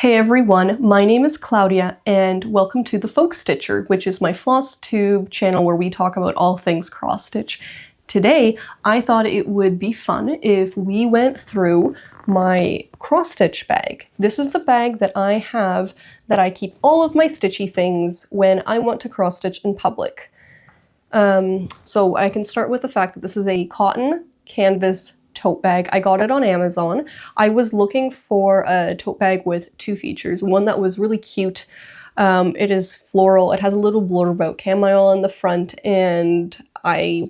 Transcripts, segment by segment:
Hey everyone, my name is Claudia and welcome to the Folk Stitcher, which is my Flosstube channel where we talk about all things cross stitch. Today, I thought it would be fun if we went through my cross stitch bag. This is the bag that I have that I keep all of my stitchy things when I want to cross stitch in public. So I can start with the fact that this is a cotton canvas tote bag. I got it on Amazon. I was looking for a tote bag with two features. One that was really cute. It is floral. It has a little blurb about chamomile on the front, and I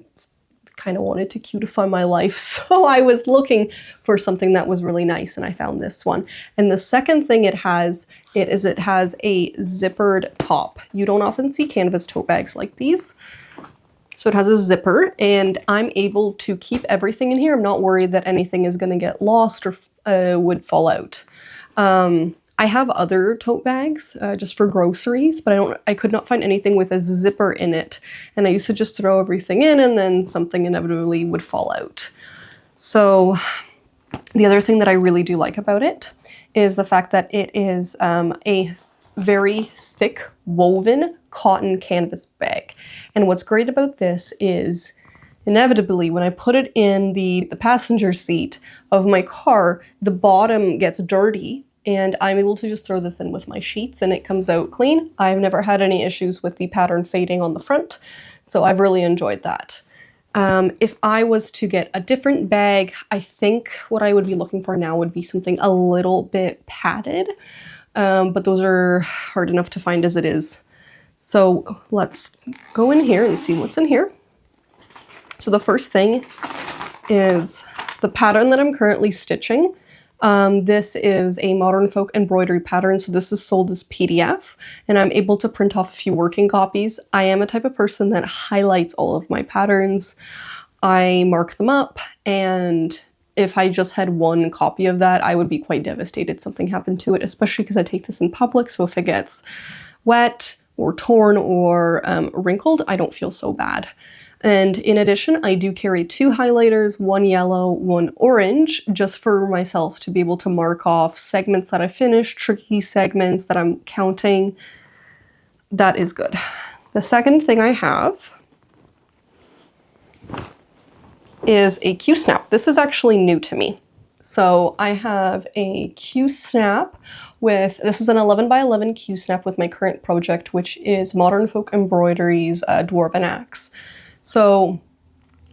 kind of wanted to cutify my life, so I was looking for something that was really nice, and I found this one. And the second thing it has a zippered top. You don't often see canvas tote bags like these. So it has a zipper, and I'm able to keep everything in here. I'm not worried that anything is going to get lost or would fall out. I have other tote bags just for groceries, but I could not find anything with a zipper in it. And I used to just throw everything in and then something inevitably would fall out. So the other thing that I really do like about it is the fact that it is a very thick woven cotton canvas bag. And what's great about this is inevitably when I put it in the passenger seat of my car, the bottom gets dirty and I'm able to just throw this in with my sheets and it comes out clean. I've never had any issues with the pattern fading on the front, so I've really enjoyed that. If I was to get a different bag, I think what I would be looking for now would be something a little bit padded, but those are hard enough to find as it is. So let's go in here and see what's in here. So the first thing is the pattern that I'm currently stitching. This is a modern folk embroidery pattern, so this is sold as PDF, and I'm able to print off a few working copies. I am a type of person that highlights all of my patterns. I mark them up, and if I just had one copy of that, I would be quite devastated something happened to it, especially because I take this in public, so if it gets wet or torn or wrinkled, I don't feel so bad. And in addition, I do carry two highlighters, one yellow, one orange, just for myself to be able to mark off segments that I finished, tricky segments that I'm counting. That is good. The second thing I have is a Q-snap. This is actually new to me. So I have a Q-snap this is an 11 by 11 Q-snap with my current project, which is Modern Folk Embroidery's Dwarven Axe. So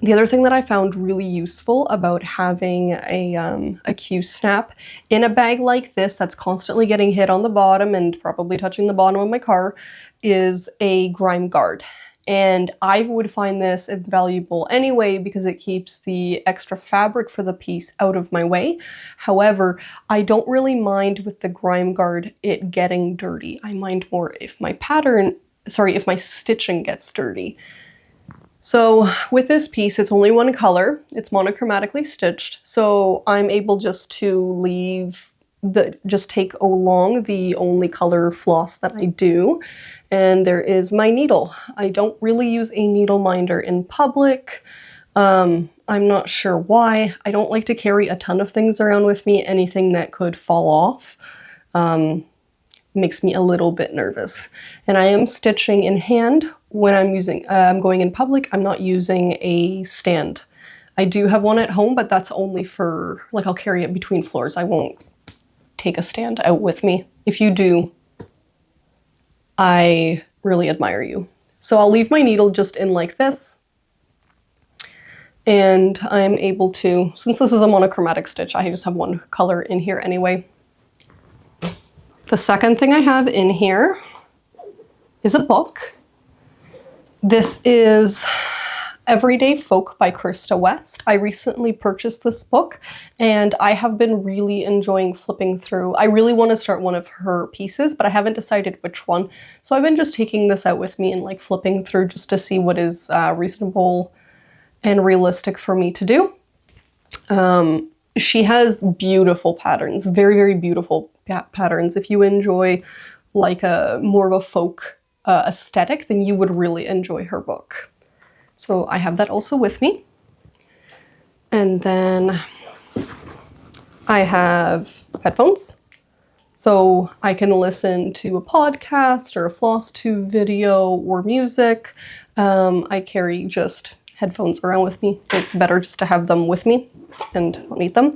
the other thing that I found really useful about having a Q-snap in a bag like this that's constantly getting hit on the bottom and probably touching the bottom of my car is a grime guard. And I would find this invaluable anyway because it keeps the extra fabric for the piece out of my way. However, I don't really mind with the grime guard it getting dirty. I mind more if my stitching gets dirty. So with this piece, it's only one color. It's monochromatically stitched, so I'm able just to take along the only color floss that I do. And there is my needle. I don't really use a needle minder in public. I'm not sure why. I don't like to carry a ton of things around with me. Anything that could fall off makes me a little bit nervous. And I am stitching in hand when I'm going in public. I'm not using a stand. I do have one at home, but that's only for, like, I'll carry it between floors. I won't take a stand out with me. If you do, I really admire you. So I'll leave my needle just in like this. And I'm able to, since this is a monochromatic stitch, I just have one color in here anyway. The second thing I have in here is a book. This is Everyday Folk by Krista West. I recently purchased this book and I have been really enjoying flipping through. I really want to start one of her pieces, but I haven't decided which one. So I've been just taking this out with me and like flipping through just to see what is reasonable and realistic for me to do. She has beautiful patterns, very, very beautiful patterns. If you enjoy like more of a folk aesthetic, then you would really enjoy her book. So I have that also with me. And then I have headphones. So I can listen to a podcast or a Flosstube video or music. I carry just headphones around with me. It's better just to have them with me and don't need them.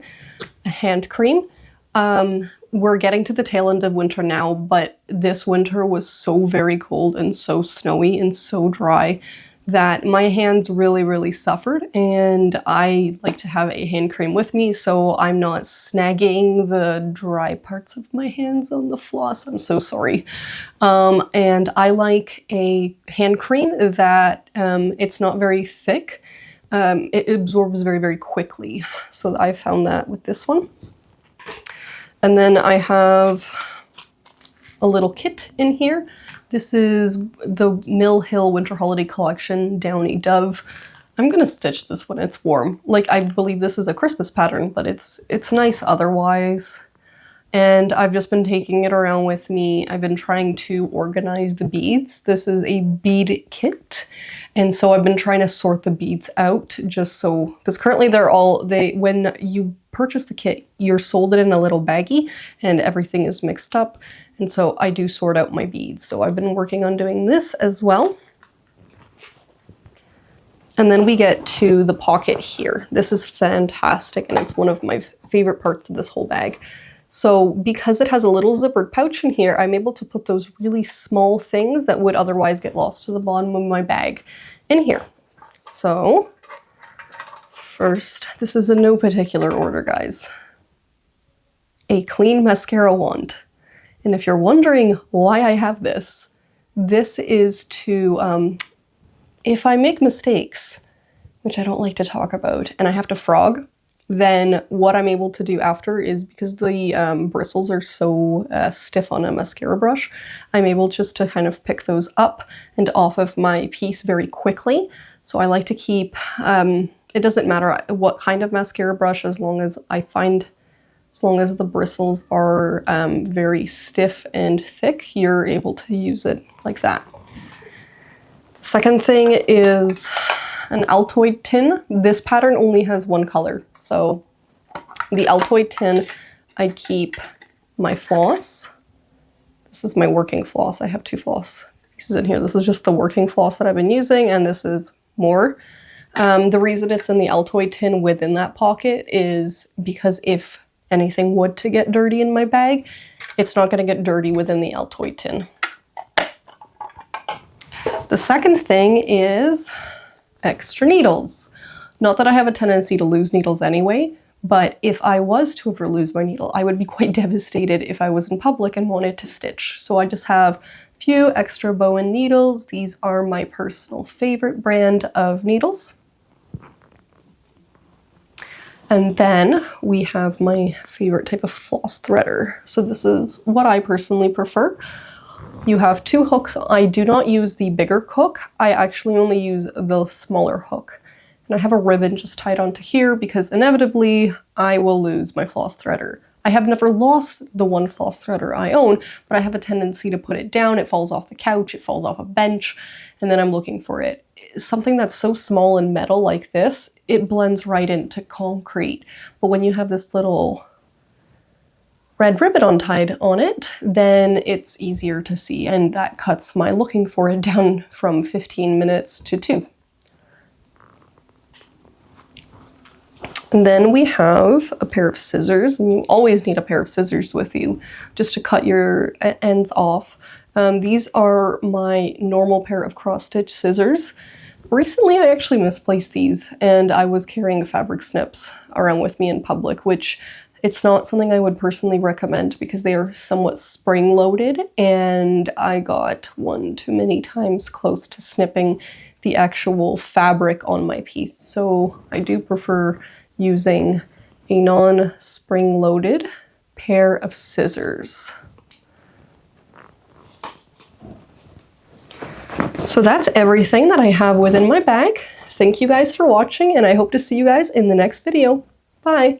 A hand cream. We're getting to the tail end of winter now, but this winter was so very cold and so snowy and so dry that my hands really suffered, and I like to have a hand cream with me so I'm not snagging the dry parts of my hands on the floss. I'm so sorry. And I like a hand cream that it's not very thick. It absorbs very quickly. So I found that with this one. And then I have a little kit in here. This is the Mill Hill Winter Holiday Collection Downy Dove. I'm gonna stitch this when it's warm. Like, I believe this is a Christmas pattern, but it's nice otherwise. And I've just been taking it around with me. I've been trying to organize the beads. This is a bead kit. And so I've been trying to sort the beads out just so, because currently when you purchase the kit, you're sold it in a little baggie and everything is mixed up. And so I do sort out my beads. So I've been working on doing this as well. And then we get to the pocket here. This is fantastic and it's one of my favorite parts of this whole bag. So because it has a little zippered pouch in here, I'm able to put those really small things that would otherwise get lost to the bottom of my bag in here. So first, this is in no particular order, guys. A clean mascara wand. And if you're wondering why I have this, this is to, if I make mistakes, which I don't like to talk about, and I have to frog, then what I'm able to do after is, because the bristles are so stiff on a mascara brush, I'm able just to kind of pick those up and off of my piece very quickly. So I like to keep, it doesn't matter what kind of mascara brush, as long as the bristles are very stiff and thick, you're able to use it like that. Second thing is an Altoid tin. This pattern only has one color. So the Altoid tin, I keep my floss. This is my working floss. I have two floss pieces in here. This is just the working floss that I've been using, and this is more. The reason it's in the Altoid tin within that pocket is because if anything would to get dirty in my bag, it's not going to get dirty within the Altoid tin. The second thing is extra needles. Not that I have a tendency to lose needles anyway, but if I was to ever lose my needle, I would be quite devastated if I was in public and wanted to stitch. So I just have a few extra Bowen needles. These are my personal favorite brand of needles. And then we have my favorite type of floss threader. So this is what I personally prefer. You have two hooks. I do not use the bigger hook. I actually only use the smaller hook. And I have a ribbon just tied onto here because inevitably I will lose my floss threader. I have never lost the one floss threader I own, but I have a tendency to put it down. It falls off the couch, it falls off a bench, and then I'm looking for it. Something that's so small and metal like this, it blends right into concrete. But when you have this little red ribbon untied on it, then it's easier to see, and that cuts my looking for it down from 15 minutes to 2. And then we have a pair of scissors, and you always need a pair of scissors with you just to cut your ends off. These are my normal pair of cross-stitch scissors. Recently I actually misplaced these, and I was carrying fabric snips around with me in public, which it's not something I would personally recommend because they are somewhat spring-loaded, and I got one too many times close to snipping the actual fabric on my piece. So I do prefer using a non-spring-loaded pair of scissors. So that's everything that I have within my bag. Thank you guys for watching, and I hope to see you guys in the next video. Bye!